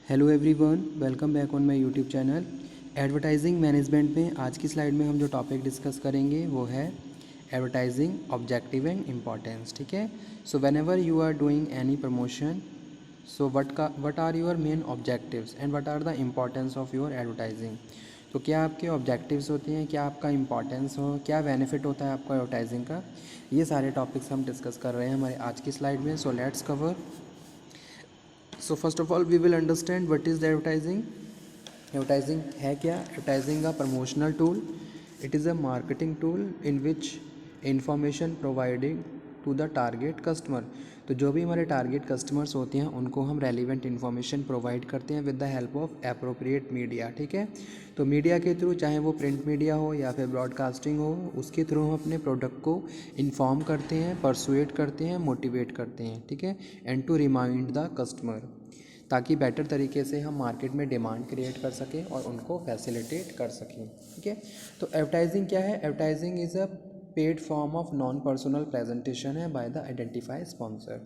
Hello everyone, welcome back on my YouTube channel. Advertising management में आज की slide में हम जो टॉपिक डिस्कस करेंगे वो है एडवर्टाइजिंग ऑब्जेक्टिव एंड इम्पॉर्टेंस। ठीक है। So whenever you are doing any promotion, so what are your main objectives and what are the importance of your advertising. तो क्या आपके ऑब्जेक्टिव्स होते हैं, क्या आपका इम्पॉर्टेंस हो, क्या बेनिफिट होता है आपका एडवर्टाइजिंग का, ये सारे टॉपिक्स हम डिस्कस कर रहे हैं हमारे आज की स्लाइड में। So let's cover. So first of all we will understand what is the advertising. Advertising है क्या? Advertising a promotional tool. It is a marketing tool in which information providing to the target customer. तो जो भी हमारे target customers होते हैं उनको हम रेलिवेंट इन्फॉर्मेशन प्रोवाइड करते हैं with the help of appropriate media. ठीक है। तो मीडिया के थ्रू, चाहे वो प्रिंट मीडिया हो या फिर ब्रॉडकास्टिंग हो, उसके थ्रू हम अपने प्रोडक्ट को इन्फॉर्म करते हैं, परसुएट करते हैं, मोटिवेट करते हैं। ठीक है। And to remind the customer, ताकि बेटर तरीके से हम मार्केट में डिमांड क्रिएट कर सकें और उनको फैसिलिटेट कर सकें। ठीक है। तो एडवर्टाइजिंग क्या है? Advertising is a paid form of non personal presentation है by the identify sponsor.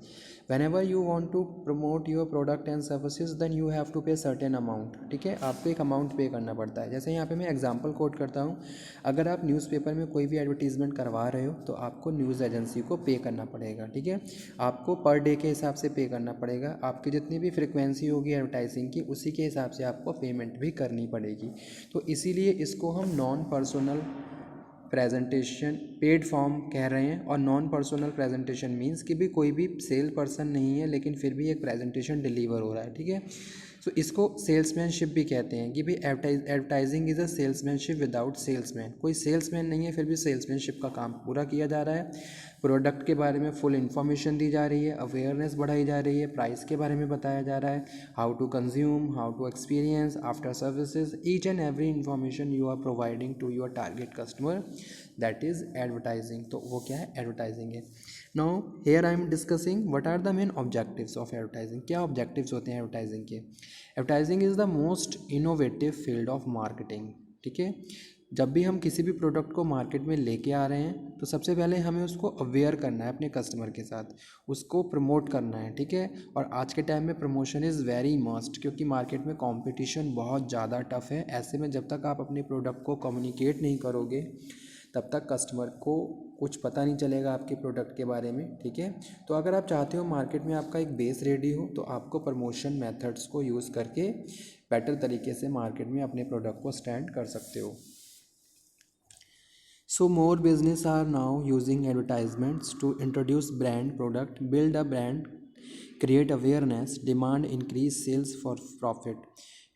Whenever you want to promote your product and services then you have to pay certain amount. ठीक है। आपको एक amount पे करना पड़ता है। जैसे यहाँ पे मैं एग्जांपल कोट करता हूँ, अगर आप न्यूज़पेपर में कोई भी एडवर्टीजमेंट करवा रहे हो तो आपको न्यूज़ एजेंसी को पे करना पड़ेगा। ठीक है। आपको पर डे के हिसाब से पे करना पड़ेगा। आपकी जितनी भी फ्रिक्वेंसी होगी एडवर्टाइजिंग की, उसी के हिसाब से आपको पेमेंट भी करनी पड़ेगी। तो इसीलिए इसको हम non personal presentation paid form कह रहे हैं। और नॉन पर्सनल प्रेजेंटेशन मींस कि भी कोई भी सेल पर्सन नहीं है लेकिन फिर भी एक प्रेजेंटेशन डिलीवर हो रहा है। ठीक है। सो इसको सेल्समैनशिप भी कहते हैं कि भाई advertising is a salesmanship without salesman. कोई सेल्समैन नहीं है फिर भी सेल्समैनशिप का काम पूरा किया जा रहा है। प्रोडक्ट के बारे में फुल इन्फॉर्मेशन दी जा रही है, अवेयरनेस बढ़ाई जा रही है, प्राइस के बारे में बताया जा रहा है, how to consume, how to experience after services, each and every information you are providing to your target customer, that is advertising. तो वो क्या है? एडवर्टाइजिंग है। Now here I am discussing what are the main objectives of advertising. क्या objectives होते हैं advertising के? Advertising is the most innovative field of marketing. ठीक है। जब भी हम किसी भी प्रोडक्ट को मार्केट में लेके आ रहे हैं तो सबसे पहले हमें उसको अवेयर करना है अपने कस्टमर के साथ, उसको प्रमोट करना है। ठीक है। और आज के टाइम में प्रमोशन इज़ वेरी मस्ट, क्योंकि मार्केट में कंपटीशन बहुत ज़्यादा टफ है। ऐसे में जब तक आप अपने प्रोडक्ट को कम्युनिकेट नहीं करोगे तब तक कस्टमर को कुछ पता नहीं चलेगा आपके प्रोडक्ट के बारे में। ठीक है। तो अगर आप चाहते हो मार्केट में आपका एक बेस रेडी हो तो आपको प्रमोशन मेथड्स को यूज़ करके बेटर तरीके से मार्केट में अपने प्रोडक्ट को स्टैंड कर सकते हो। So more business are now using advertisements to introduce brand product, build a brand, create awareness, demand increase sales for profit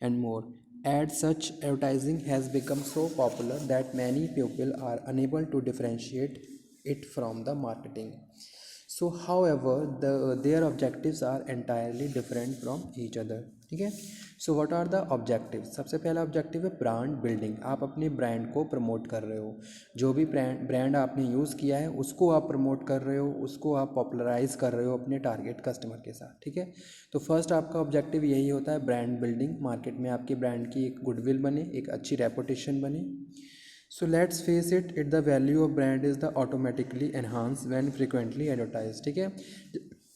and more. As such, advertising has become so popular that many people are unable to differentiate it from the marketing. So however their objectives are entirely different from each other. ठीक है। So what are the objective? सबसे पहला objective है brand building. आप अपने brand को promote कर रहे हो, जो भी ब्रांड आपने यूज़ किया है उसको आप प्रमोट कर रहे हो, उसको आप पॉपुलराइज कर रहे हो अपने टारगेट कस्टमर के साथ। ठीक है। तो फर्स्ट आपका ऑब्जेक्टिव यही होता है, ब्रांड बिल्डिंग। मार्केट में आपके ब्रांड की एक गुडविल बने, एक अच्छी रेपुटेशन बने। So let's face it, the value of brand is the automatically enhanced when frequently advertised. ठीक है।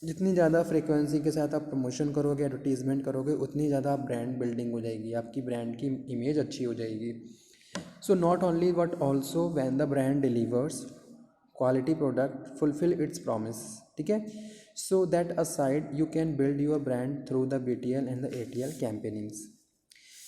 जितनी ज़्यादा फ्रिक्वेंसी के साथ आप प्रमोशन करोगे, एडवर्टीजमेंट करोगे, उतनी ज़्यादा आप ब्रांड बिल्डिंग हो जाएगी, आपकी ब्रांड की इमेज अच्छी हो जाएगी। So not only but also when the brand delivers quality product fulfil it's promise. ठीक है। So that aside you can build your brand through the BTL and the ATL कैंपेनिंग्स।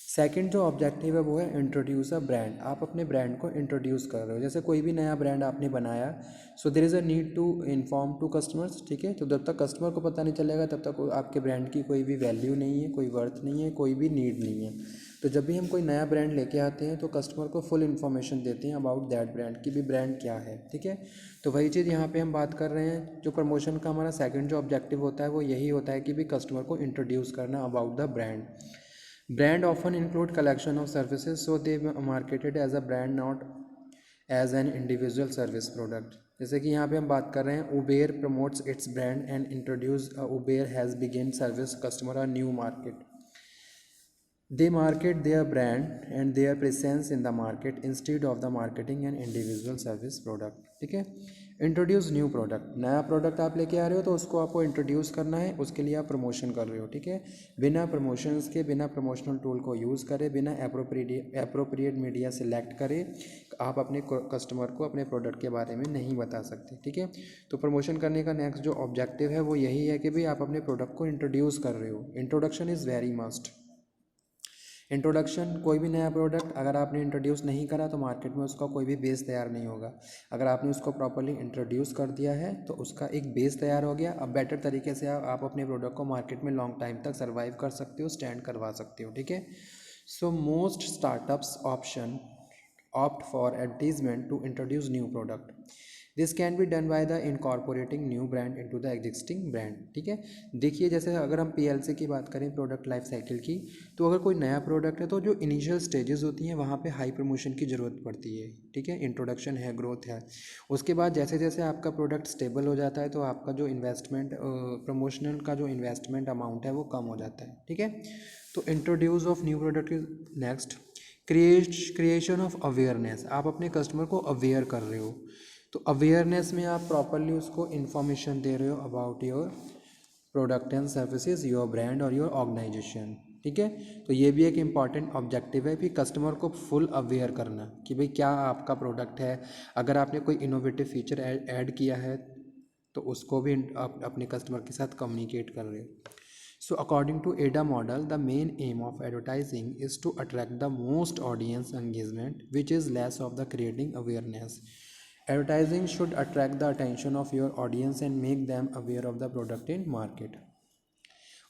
Second जो objective है वो है introduce a brand. आप अपने brand को introduce कर रहे हो। जैसे कोई भी नया ब्रांड आपने बनाया, so there is a need to inform to customers. ठीक है। तो जब तक कस्टमर को पता नहीं चलेगा तब तक आपके ब्रांड की कोई भी वैल्यू नहीं है, कोई वर्थ नहीं है, कोई भी नीड नहीं है। तो जब भी हम कोई नया ब्रांड लेके आते हैं तो कस्टमर को फुल इन्फॉर्मेशन देते हैं अबाउट दैट ब्रांड की भी ब्रांड क्या है। ठीक है। तो वही चीज़ यहाँ पे हम बात कर रहे हैं। जो प्रमोशन का हमारा सेकंड जो ऑब्जेक्टिव होता है वो यही होता है कि भी कस्टमर को इंट्रोड्यूस करना about the brand. Brand often include collection of services, so they marketed as a brand, not as an individual service product. जैसे कि यहाँ पे हम बात कर रहे हैं, Uber promotes its brand and introduce Uber has begun service customer a new market. They market their brand and their presence in the market instead of the marketing an individual service product. ठीक है। Introduce new product, नया product आप लेके आ रहे हो तो उसको आपको इंट्रोड्यूस करना है, उसके लिए आप प्रमोशन कर रहे हो, ठीक है। बिना प्रमोशंस के, बिना प्रमोशनल टूल को यूज़ करें, बिना एप्रोप्रिएट मीडिया सिलेक्ट करें, आप अपने कस्टमर को अपने प्रोडक्ट के बारे में नहीं बता सकते, ठीक है। तो प्रमोशन करने का नेक्स्ट जो ऑब्जेक्टिव है वो यही है कि भाई आप अपने प्रोडक्ट को इंट्रोड्यूस कर रहे हो। Introduction is very must. Introduction, कोई भी नया प्रोडक्ट अगर आपने इंट्रोड्यूस नहीं करा तो मार्केट में उसका कोई भी बेस तैयार नहीं होगा। अगर आपने उसको प्रॉपर्ली इंट्रोड्यूस कर दिया है तो उसका एक बेस तैयार हो गया। अब बेटर तरीके से आप अपने प्रोडक्ट को मार्केट में लॉन्ग टाइम तक सर्वाइव कर सकते हो, स्टैंड करवा सकते हो, ठीक है। So most startups option opt for advertisement to introduce new product. This can be done by the incorporating new brand into the existing brand, ठीक है। देखिए जैसे अगर हम PLC की बात करें, प्रोडक्ट लाइफ साइकिल की, तो अगर कोई नया प्रोडक्ट है तो जो इनिशियल स्टेजेस होती हैं वहाँ पे हाई प्रमोशन की ज़रूरत पड़ती है, ठीक है। इंट्रोडक्शन है, ग्रोथ है। उसके बाद जैसे जैसे आपका प्रोडक्ट स्टेबल हो जाता है तो आपका जो इन्वेस्टमेंट, प्रमोशनल का जो इन्वेस्टमेंट अमाउंट है वो कम हो जाता है, ठीक है। तो introduce of new product is next. Creation of awareness, आप अपने कस्टमर को अवेयर कर रहे हो, तो अवेयरनेस में आप प्रॉपरली उसको इन्फॉर्मेशन दे रहे हो about your product and services, your brand और योर ऑर्गेनाइजेशन, ठीक है। तो ये भी एक इम्पॉर्टेंट ऑब्जेक्टिव है कि कस्टमर को फुल अवेयर करना कि भाई क्या आपका प्रोडक्ट है। अगर आपने कोई इनोवेटिव फीचर ऐड किया है तो उसको भी आप अपने कस्टमर के साथ कम्युनिकेट कर रहे हो। So according to ADA model, the main aim of advertising is to attract the most audience engagement, which is less of the creating awareness. Advertising should attract the attention of your audience and make them aware of the product in market.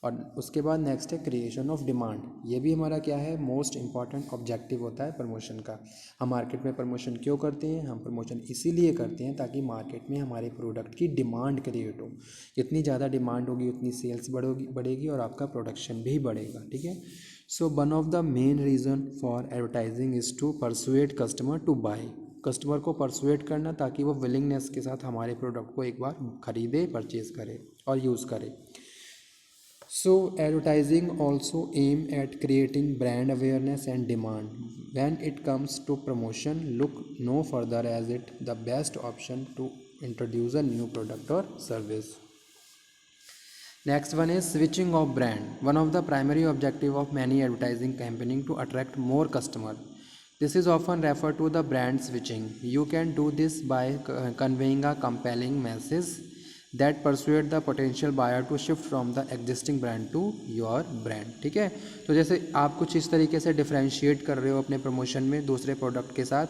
और उसके बाद next है creation of demand. ये भी हमारा क्या है, most important objective होता है प्रमोशन का। हम मार्केट में प्रमोशन क्यों करते हैं? हम प्रमोशन इसीलिए करते हैं ताकि मार्केट में हमारे प्रोडक्ट की डिमांड क्रिएट हो। जितनी ज़्यादा डिमांड होगी उतनी सेल्स बढ़ेगी और आपका प्रोडक्शन भी बढ़ेगा, ठीक है। So one of the main reason for advertising is to persuade customer to buy. Customer को परसुएट करना ताकि वो विलिंगनेस के साथ हमारे प्रोडक्ट को एक बार खरीदे, परचेज़ करे और यूज़ करे। So advertising also aim at creating brand awareness and demand. When it comes to promotion, look no further as it the best option to introduce a new product or service. Next one is switching of brand. One of the primary objective of many advertising campaigning to attract more customer. This is often referred to the brand switching. You can do this by conveying a compelling message that persuade the potential buyer to shift from the existing brand to your brand, ठीक है। तो जैसे आप कुछ इस तरीके से differentiate कर रहे हो अपने प्रमोशन में दूसरे प्रोडक्ट के साथ,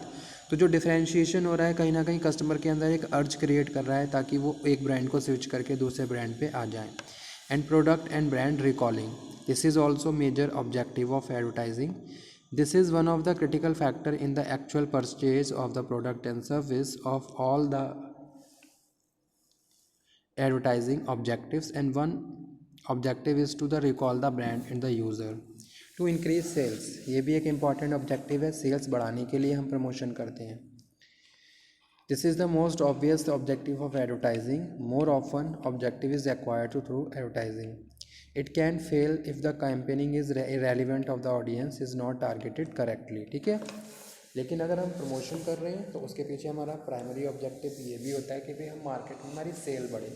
तो जो डिफरेंशिएशन हो रहा है कहीं ना कहीं कस्टमर के अंदर एक अर्ज क्रिएट कर रहा है ताकि वो एक ब्रांड को स्विच करके दूसरे ब्रांड पे आ जाए। And product and brand recalling, this is also major objective of advertising. This is one of the critical factor in the actual purchase of the product and service of all the advertising objectives, and one objective is to the recall the brand in the user to increase sales. ये भी एक important objective है, sales बढ़ाने के लिए हम promotion करते हैं. This is the most obvious objective of advertising. More often objective is acquired through advertising. It can fail if the campaigning is irrelevant of the audience is not targeted correctly, ठीक है। लेकिन अगर हम promotion कर रहे हैं तो उसके पीछे हमारा प्राइमरी ऑब्जेक्टिव ये भी होता है कि भाई हम मार्केट में हमारी सेल बढ़े।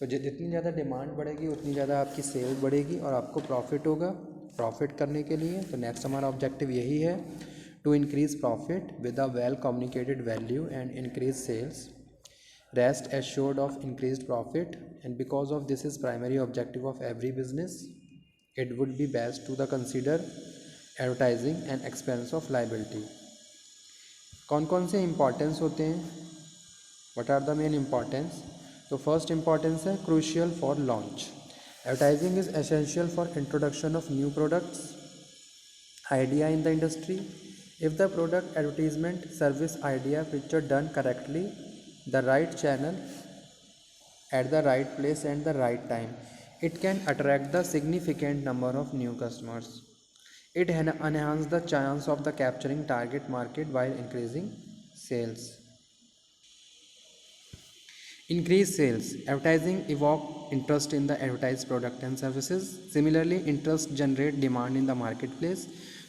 तो जितनी ज़्यादा डिमांड बढ़ेगी उतनी ज़्यादा आपकी सेल बढ़ेगी और आपको प्रॉफिट होगा। प्रॉफिट करने के लिए तो नेक्स्ट हमारा ऑब्जेक्टिव यही है, to increase profit with a well communicated value and increase sales, rest assured of increased profit. And because of this is primary objective of every business, it would be best to the consider advertising and expense of liability. कौन कौन से importance होते हैं? What are the main importance? तो first importance है crucial for launch. Advertising is essential for introduction of new products, idea in the industry. If the product advertisement service idea picture done correctly, the right channel at the right place and the right time, it can attract the significant number of new customers. It enhances the chance of the capturing target market while increasing sales. Increase sales. Advertising evoke interest in the advertised product and services. Similarly, interest generate demand in the marketplace.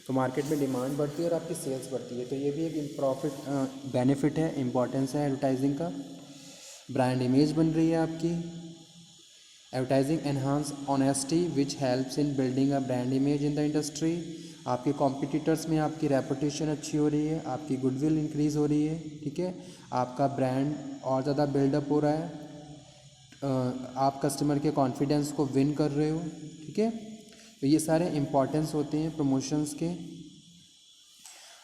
तो market में demand बढ़ती है और आपकी sales बढ़ती है। तो ये भी एक प्रॉफिट बेनिफिट है, इम्पॉर्टेंस है एडवर्टाइजिंग का। ब्रांड इमेज बन रही है आपकी। Advertising enhance honesty which helps in building a brand image in the industry. आपके कॉम्पिटिटर्स में आपकी रेपुटेशन अच्छी हो रही है, आपकी गुडविल इंक्रीज़ हो रही है, ठीक है, आपका ब्रांड और ज़्यादा बिल्डअप हो रहा है, आप कस्टमर के कॉन्फिडेंस को विन कर रहे हो, ठीक है। तो ये सारे इंपॉर्टेंस होते हैं प्रमोशंस के।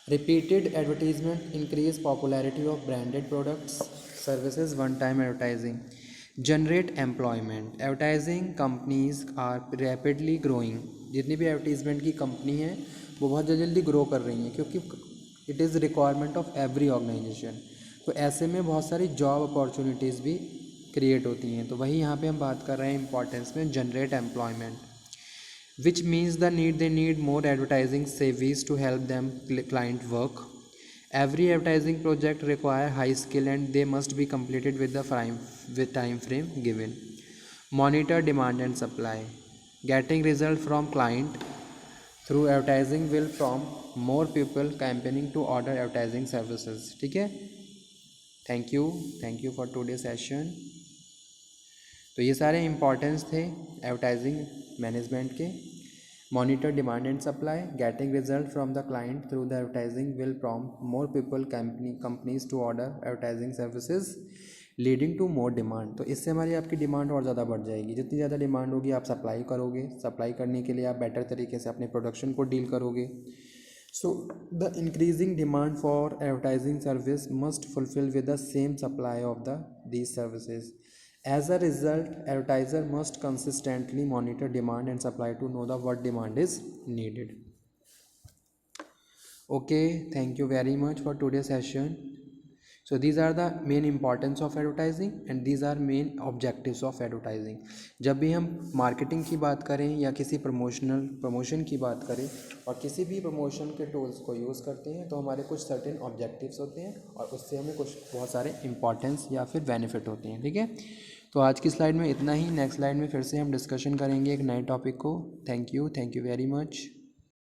Repeated advertisement increase popularity of branded products services. One time advertising generate employment. Advertising companies are rapidly growing. जितनी भी एडवर्टीजमेंट की कंपनी है वो बहुत जल्दी ग्रो कर रही हैं, क्योंकि it is requirement of every organization. तो ऐसे में बहुत सारी जॉब अपॉर्चुनिटीज़ भी क्रिएट होती हैं। तो वही यहाँ पे हम बात कर रहे हैं इंपॉर्टेंस में, generate employment, which means they need more advertising savvies to help them client work. Every advertising project require high skill and they must be completed with the time frame given. Monitor demand and supply. Getting result from client through advertising will prompt more people campaigning to order advertising services. ठीक है, thank you for today session. तो ये सारे importance थे advertising management के। Monitor demand and supply, getting result from the client through the advertising will prompt more people companies to order advertising services leading to more demand. तो इससे हमारी आपकी demand और ज़्यादा बढ़ जाएगी। जितनी ज़्यादा डिमांड होगी आप सप्लाई करोगे, सप्लाई करने के लिए आप बेटर तरीके से अपने प्रोडक्शन को डील करोगे। So the increasing demand for advertising service must fulfill with the same supply of these services. As a result, advertiser must consistently monitor demand and supply to know what demand is needed. Okay, thank you very much for today's session. So these are the main importance of advertising and these are main objectives of advertising. जब भी हम marketing की बात करें या किसी promotion की बात करें और किसी भी प्रमोशन के टूल्स को यूज़ करते हैं तो हमारे कुछ सर्टेन ऑब्जेक्टिव्स होते हैं और उससे हमें कुछ बहुत सारे इंपॉर्टेंस या फिर बेनिफिट होते हैं, ठीक है। तो आज की स्लाइड में इतना ही। नेक्स्ट स्लाइड में फिर से हम डिस्कशन करेंगे एक नए टॉपिक को। Thank you very much.